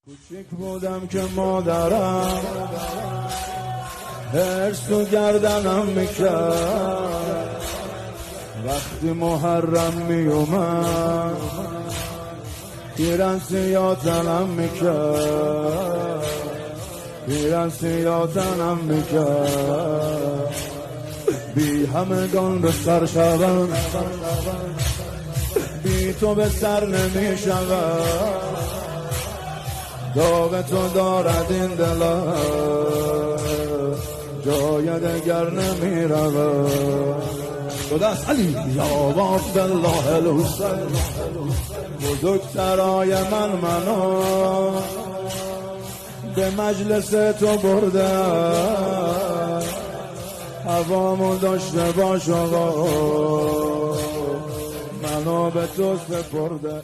کوچیک بودم که مادرم هرس تو گردنم میکرد، وقتی محرم میومد پیرن سیاتنم میکرد، پیرن سیاتنم میکرد. بی همگان به سر شوم، بی تو به سر نمیشوم. داغ تو دارد این دلم، جای دگر نمی روم. دست علی یا عبدالله الحسین، بزرگترای من منو به مجلس تو برده، هوامو داشته باش آقا، منو به تو سپرده.